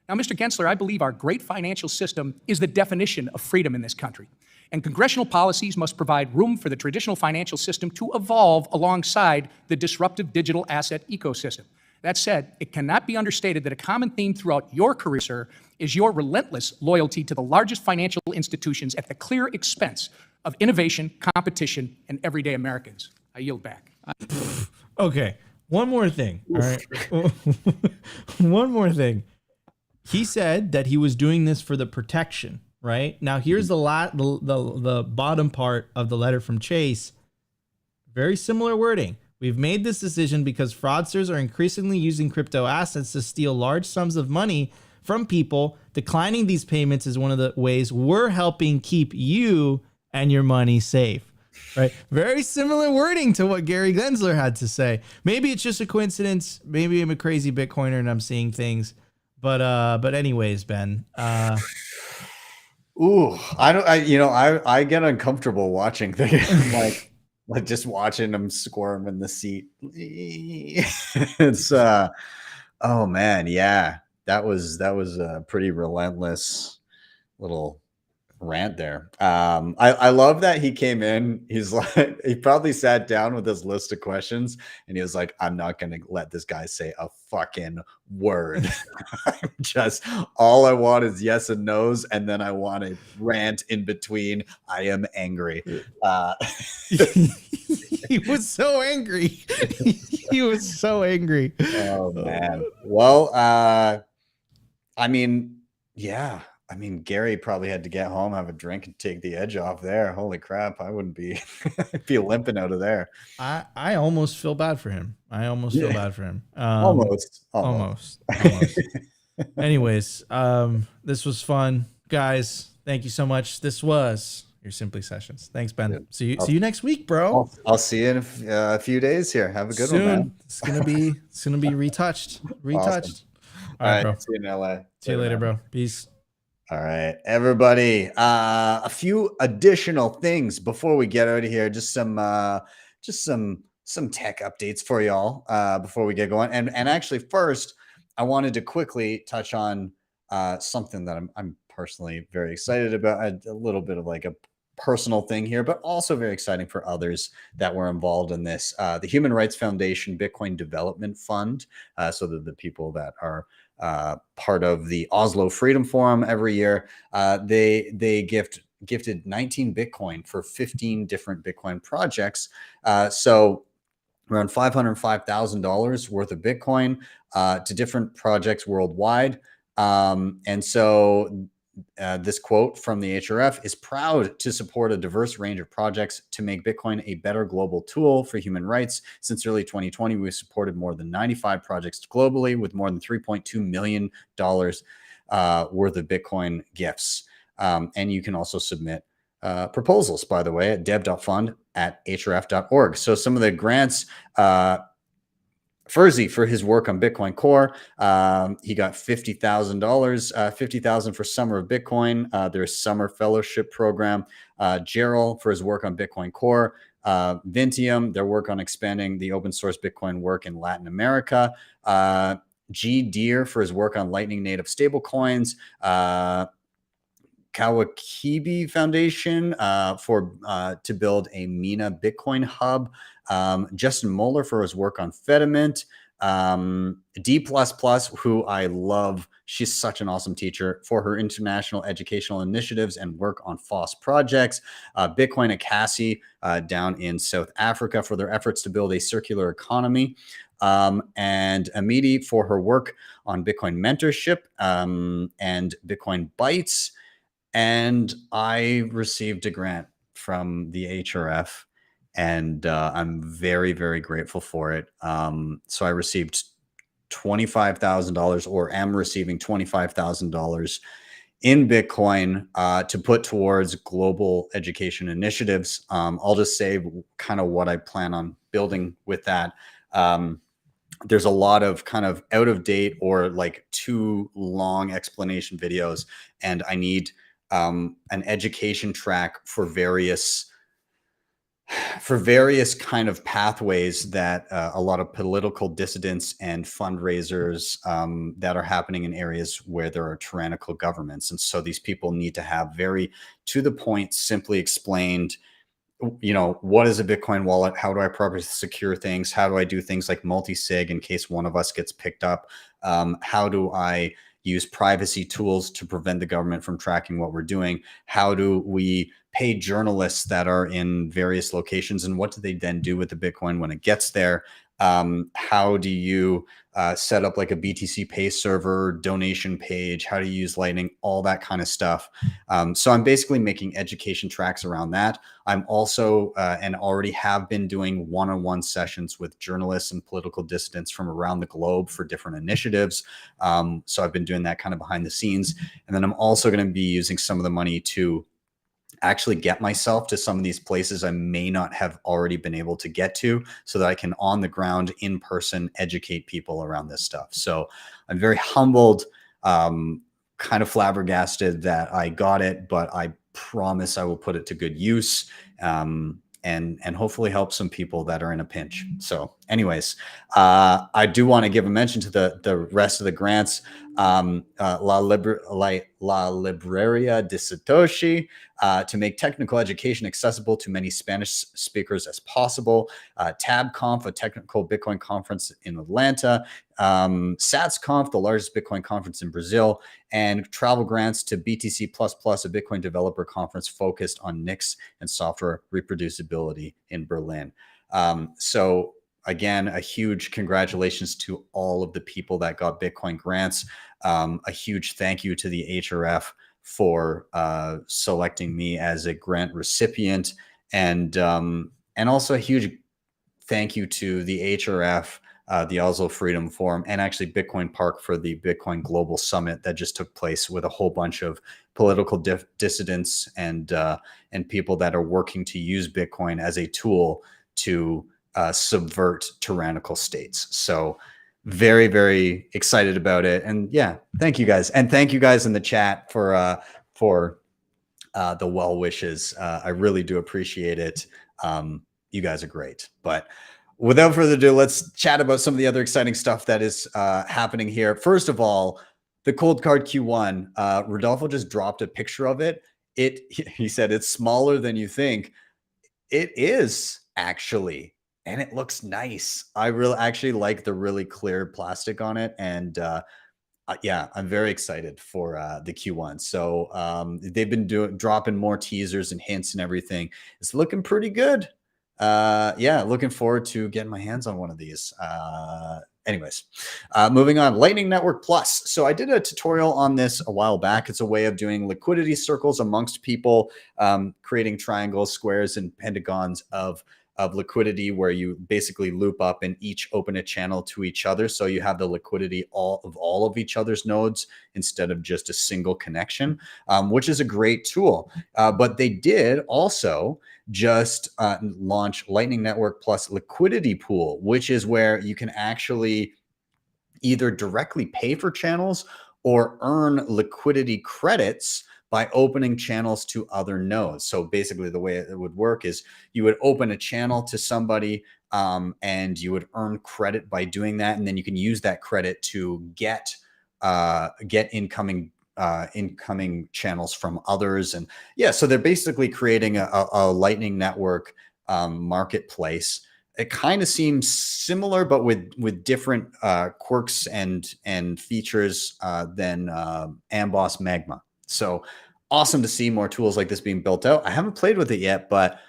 Now, Mr. Gensler, I believe our great financial system is the definition of freedom in this country. And congressional policies must provide room for the traditional financial system to evolve alongside the disruptive digital asset ecosystem. That said, it cannot be understated that a common theme throughout your career, sir, is your relentless loyalty to the largest financial institutions at the clear expense of innovation, competition, and everyday Americans. I yield back. Okay, one more thing. All right, one more thing. He said that he was doing this for the protection. Right now, here's the bottom part of the letter from Chase. Very similar wording. We've made this decision because fraudsters are increasingly using crypto assets to steal large sums of money from people. Declining these payments is one of the ways we're helping keep you and your money safe. Right? Very similar wording to what Gary Gensler had to say. Maybe it's just a coincidence. Maybe I'm a crazy Bitcoiner and I'm seeing things. But anyways, Ben. Ooh, I get uncomfortable watching things like just watching them squirm in the seat. It's oh man, yeah, that was a pretty relentless little rant there. I love that he came in. He's like, he probably sat down with his list of questions and he was like, I'm not gonna let this guy say a fucking word. Just all I want is yes and no's, and then I want a rant in between. I am angry. He was so angry. He was so angry. Oh man. Well, I mean, yeah. I mean, Gary probably had to get home, have a drink, and take the edge off there. Holy crap. I wouldn't be be limping out of there. I almost feel bad for him. Feel bad for him. Almost. Anyways, this was fun. Guys, thank you so much. This was your Simply Sessions. Thanks, Ben. Yeah. See you next week, bro. I'll see you in a few days here. Have a good one, man. It's gonna be retouched. Awesome. All right, bro. See you in LA. See you later, bro. Peace. All right, everybody. A few additional things before we get out of here. Just some tech updates for y'all before we get going. And actually, first, I wanted to quickly touch on something that I'm personally very excited about. A little bit of like a personal thing here, but also very exciting for others that were involved in this. The Human Rights Foundation Bitcoin Development Fund, so that the people that are part of the Oslo Freedom Forum every year, they gifted 19 Bitcoin for 15 different Bitcoin projects. So around $505,000 worth of Bitcoin to different projects worldwide. And so this quote from the HRF is proud to support a diverse range of projects to make Bitcoin a better global tool for human rights. Since early 2020, we've supported more than 95 projects globally with more than $3.2 million worth of Bitcoin gifts. And you can also submit proposals, by the way, at deb.fund@hrf.org. So some of the grants, Furzy for his work on Bitcoin Core, he got $50,000, $50,000 for Summer of Bitcoin. There's Summer Fellowship Program. Gerald for his work on Bitcoin Core. Vintium, their work on expanding the open source Bitcoin work in Latin America. G. Deere for his work on Lightning native stablecoins. Kawakibi Foundation to build a Mina Bitcoin hub. Justin Moeller for his work on Fediment. D++, who I love. She's such an awesome teacher, for her international educational initiatives and work on FOSS projects. Bitcoin Akasi down in South Africa for their efforts to build a circular economy. And Amity for her work on Bitcoin mentorship and Bitcoin Bytes. And I received a grant from the HRF, and I'm very, very grateful for it. So I received $25,000, or am receiving $25,000 in Bitcoin to put towards global education initiatives. I'll just say kind of what I plan on building with that. There's a lot of kind of out of date or like too long explanation videos, and I need an education track for various kind of pathways that a lot of political dissidents and fundraisers that are happening in areas where there are tyrannical governments. And so these people need to have very to the point, simply explained, what is a Bitcoin wallet? How do I properly secure things? How do I do things like multi-sig in case one of us gets picked up? How do I use privacy tools to prevent the government from tracking what we're doing? How do we pay journalists that are in various locations? And what do they then do with the Bitcoin when it gets there? How do you set up like a BTC Pay server, donation page? How do you use Lightning? All that kind of stuff. So I'm basically making education tracks around that. I'm also and already have been doing one-on-one sessions with journalists and political dissidents from around the globe for different initiatives. So I've been doing that kind of behind the scenes. And then I'm also going to be using some of the money to actually get myself to some of these places I may not have already been able to get to, so that I can on the ground in person educate people around this stuff. So I'm very humbled, kind of flabbergasted that I got it, but I promise I will put it to good use, and hopefully help some people that are in a pinch. So anyways, I do want to give a mention to the rest of the grants. La Libreria de Satoshi, to make technical education accessible to many Spanish speakers as possible. TabConf, a technical Bitcoin conference in Atlanta. SatsConf, the largest Bitcoin conference in Brazil. And travel grants to BTC++, a Bitcoin developer conference focused on NICs and software reproducibility in Berlin. So again, a huge congratulations to all of the people that got Bitcoin grants. A huge thank you to the HRF for selecting me as a grant recipient, and also a huge thank you to the HRF, the Oslo Freedom Forum, and actually Bitcoin Park for the Bitcoin Global Summit that just took place with a whole bunch of political dissidents and people that are working to use Bitcoin as a tool to subvert tyrannical states. So very, very excited about it. And yeah, thank you guys. And thank you guys in the chat for the well wishes. I really do appreciate it. You guys are great. But without further ado, let's chat about some of the other exciting stuff that is happening here. First of all, the cold card Q1, Rodolfo just dropped a picture of it. He said it's smaller than you think. It is actually. And it looks nice. I really actually like the really clear plastic on it. And yeah, I'm very excited for the Q1. So they've been dropping more teasers and hints and everything. It's looking pretty good. Yeah, looking forward to getting my hands on one of these. Anyways, moving on, Lightning Network Plus. So I did a tutorial on this a while back. It's a way of doing liquidity circles amongst people, creating triangles, squares, and pentagons of liquidity, where you basically loop up and each open a channel to each other. So you have the liquidity all of each other's nodes instead of just a single connection, which is a great tool. But they did also just launch Lightning Network Plus Liquidity Pool, which is where you can actually either directly pay for channels or earn liquidity credits by opening channels to other nodes. So basically the way it would work is you would open a channel to somebody and you would earn credit by doing that. And then you can use that credit to get incoming channels from others. And yeah, so they're basically creating a Lightning Network marketplace. It kind of seems similar, but with different quirks and features than Amboss Magma. So awesome to see more tools like this being built out. I haven't played with it yet, but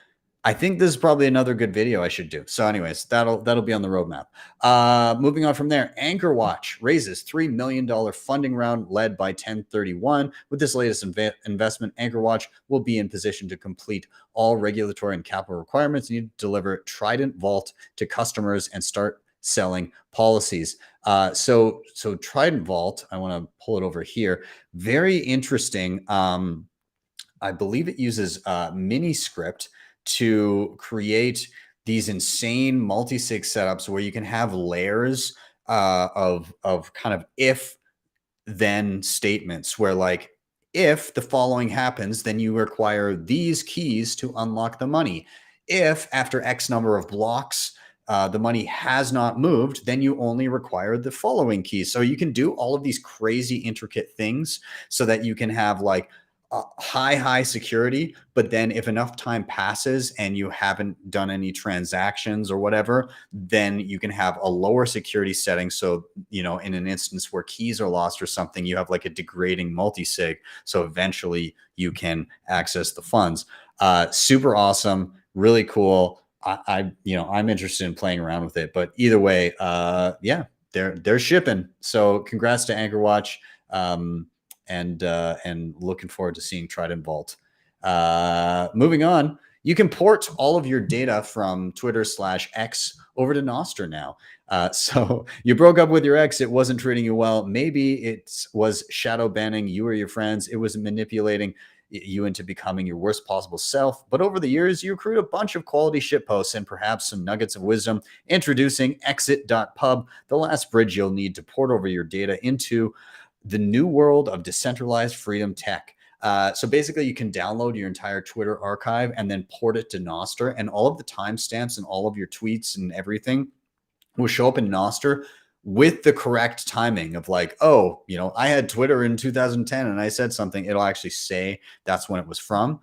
I think this is probably another good video I should do. So anyways, that'll be on the roadmap. Moving on from there, Anchor Watch raises $3 million funding round led by 1031. With this latest investment, Anchor Watch will be in position to complete all regulatory and capital requirements needed to deliver Trident Vault to customers and start selling policies. So Trident Vault, I want to pull it over here. Very interesting. I believe it uses Miniscript to create these insane multi-sig setups where you can have layers of kind of if then statements where, like, If the following happens, then you require these keys to unlock the money. If after X number of blocks, the money has not moved, then you only require the following keys. So you can do all of these crazy intricate things so that you can have like high security, but then if enough time passes and you haven't done any transactions or whatever, then you can have a lower security setting. So, you know, in an instance where keys are lost or something, you have like a degrading multisig. So eventually you can access the funds. Super awesome, really cool. I'm interested in playing around with it, but either way, yeah, they're shipping. So congrats to Anchor Watch. And looking forward to seeing Trident Vault. Moving on, you can port all of your data from Twitter/X over to Noster now. So you broke up with your ex, it wasn't treating you well. Maybe it was shadow banning you or your friends. It was manipulating you into becoming your worst possible self. But over the years, you accrued a bunch of quality shitposts and perhaps some nuggets of wisdom. Introducing exit.pub, the last bridge you'll need to port over your data into the new world of decentralized freedom tech. So basically, you can download your entire Twitter archive and then port it to Noster, and all of the timestamps and all of your tweets and everything will show up in Noster with the correct timing of like, oh, you know, I had Twitter in 2010 and I said something. It'll actually say that's when it was from.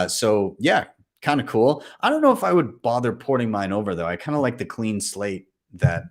So yeah, kind of cool. I don't know if I would bother porting mine over though. I kind of like the clean slate that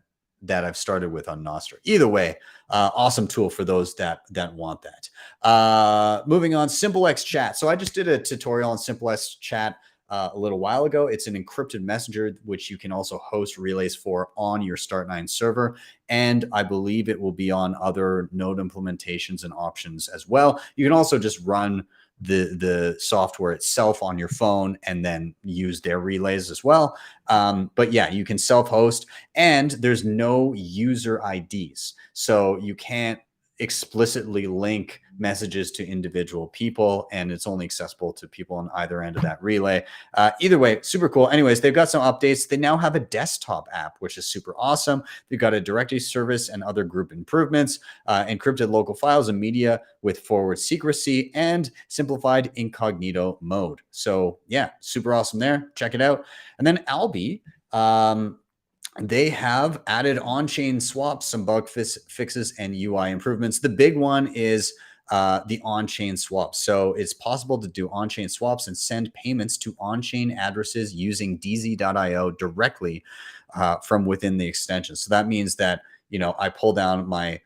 I've started with on Noster. Either way, awesome tool for those that want that. Moving on, SimpleX Chat. So I just did a tutorial on SimpleX Chat a little while ago. It's an encrypted messenger, which you can also host relays for on your Start9 server. And I believe it will be on other node implementations and options as well. You can also just run the software itself on your phone and then use their relays as well. But yeah, you can self-host, and there's no user IDs. So you can't explicitly link messages to individual people, and it's only accessible to people on either end of that relay. Either way, super cool. Anyways, they've got some updates. They now have a desktop app, which is super awesome. They've got a directory service and other group improvements, encrypted local files and media with forward secrecy, and simplified incognito mode. So yeah, super awesome there. Check it out. And then Albi, they have added on-chain swaps, some bug fixes, and UI improvements. The big one is the on-chain swaps. So it's possible to do on-chain swaps and send payments to on-chain addresses using DZ.io directly from within the extension. So that means that, you know, I pull down my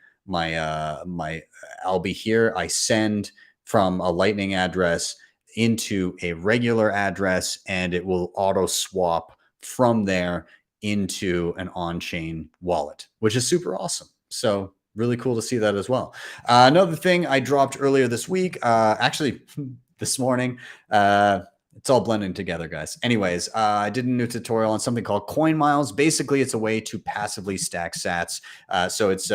Albi here, I send from a Lightning address into a regular address, and it will auto swap from there into an on-chain wallet, which is super awesome. So really cool to see that as well. Another thing I dropped earlier this week, actually this morning, it's all blending together, guys. Anyways, I did a new tutorial on something called CoinMiles. Basically, it's a way to passively stack sats. So it's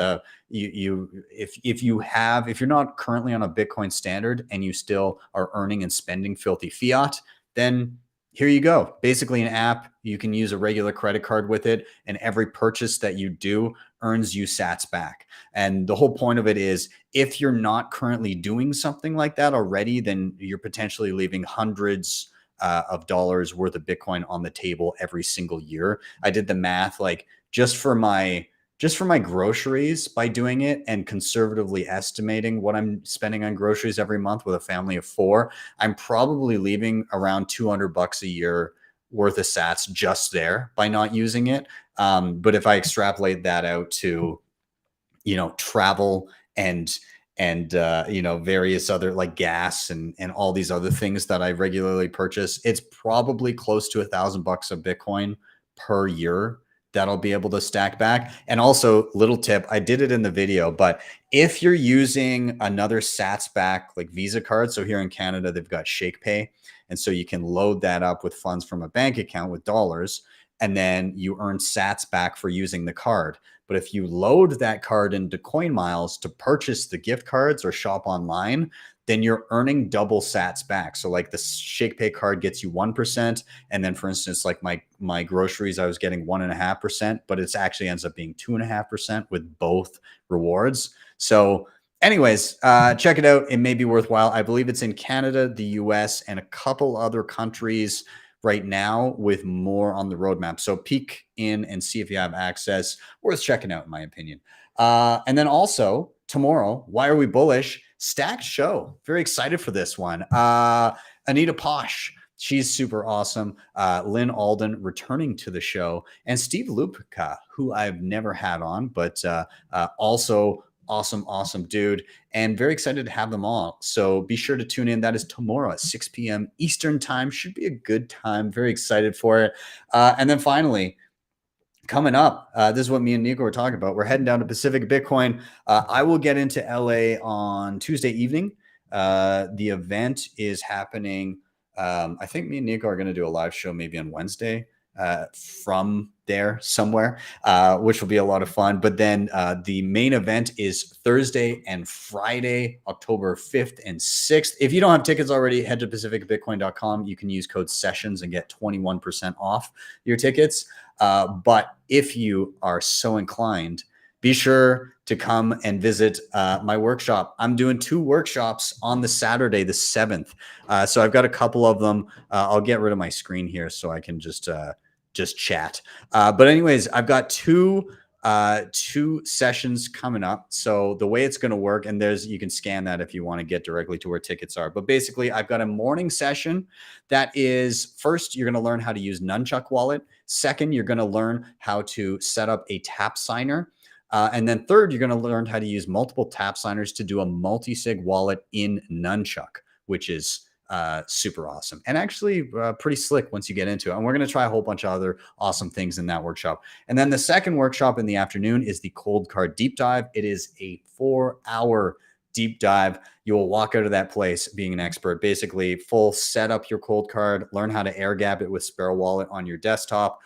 if you're not currently on a Bitcoin standard and you still are earning and spending filthy fiat, then here you go. Basically an app. You can use a regular credit card with it, and every purchase that you do earns you sats back. And the whole point of it is, if you're not currently doing something like that already, then you're potentially leaving hundreds of dollars worth of Bitcoin on the table every single year. I did the math, like just for my groceries, by doing it and conservatively estimating what I'm spending on groceries every month with a family of 4, I'm probably leaving around $200 a year worth of sats just there by not using it. But if I extrapolate that out to, you know, travel and you know, various other like gas and all these other things that I regularly purchase, it's probably close to $1,000 of Bitcoin per year that I'll be able to stack back. And also, little tip, I did it in the video, but if you're using another sats back like Visa card, so here in Canada, they've got ShakePay. And so you can load that up with funds from a bank account with dollars, and then you earn sats back for using the card. But if you load that card into CoinMiles to purchase the gift cards or shop online, then you're earning double sats back. So like the ShakePay card gets you 1%. And then for instance, like my groceries, I was getting 1.5%, but it actually ends up being 2.5% with both rewards. So Anyways, check it out. It may be worthwhile. I believe it's in Canada, the US, and a couple other countries right now, with more on the roadmap. So peek in and see if you have access. Worth checking out, in my opinion. And then also tomorrow, why are we bullish? Stacked show. Very excited for this one. Anita Posh. She's super awesome. Lynn Alden returning to the show, and Steve Lupica, who I've never had on, but also awesome dude, and very excited to have them all. So be sure to tune in. That is tomorrow at 6 p.m. Eastern time. Should be a good time. Very excited for it. And then finally, coming up, this is what me and Nico were talking about. We're heading down to Pacific Bitcoin. I will get into LA on Tuesday evening. The event is happening. I think me and Nico are going to do a live show maybe on Wednesday from there somewhere, which will be a lot of fun. But then the main event is Thursday and Friday, October 5th and 6th. If you don't have tickets already, head to pacificbitcoin.com. You can use code SESSIONS and get 21% off your tickets. But if you are so inclined, be sure to come and visit my workshop. I'm doing 2 workshops on the Saturday, the 7th. So I've got a couple of them. I'll get rid of my screen here so I can just chat. But anyways, I've got two sessions coming up. So the way it's going to work, and you can scan that if you want to get directly to where tickets are. But basically, I've got a morning session that is, first, you're going to learn how to use Nunchuk Wallet. Second, you're going to learn how to set up a tap signer. And then third, you're going to learn how to use multiple tap signers to do a multi-sig wallet in Nunchuk, which is super awesome and actually pretty slick once you get into it. And we're going to try a whole bunch of other awesome things in that workshop. And then the second workshop in the afternoon is the cold card deep dive. It is a 4-hour deep dive. You will walk out of that place being an expert. Basically, full set up your cold card, learn how to air gap it with Sparrow Wallet on your desktop,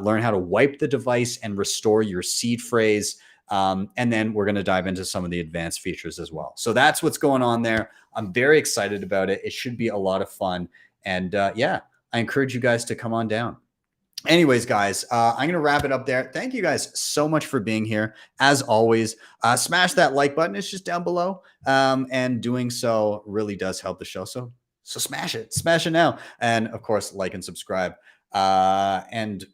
learn how to wipe the device and restore your seed phrase. And then we're going to dive into some of the advanced features as well. So that's what's going on there. I'm very excited about it. It should be a lot of fun. And yeah, I encourage you guys to come on down. Anyways, guys, I'm going to wrap it up there. Thank you guys so much for being here. As always, smash that like button. It's just down below. And doing so really does help the show. So smash it. Smash it now. And of course, like and subscribe. And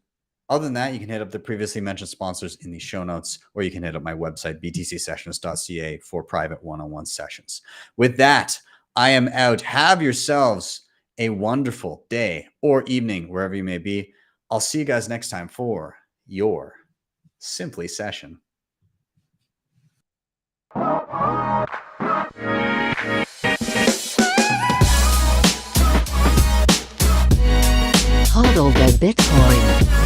other than that, you can hit up the previously mentioned sponsors in the show notes, or you can hit up my website, btcsessions.ca, for private one-on-one sessions. With that, I am out. Have yourselves a wonderful day or evening, wherever you may be. I'll see you guys next time for your Simply Session. Hodl the Bitcoin.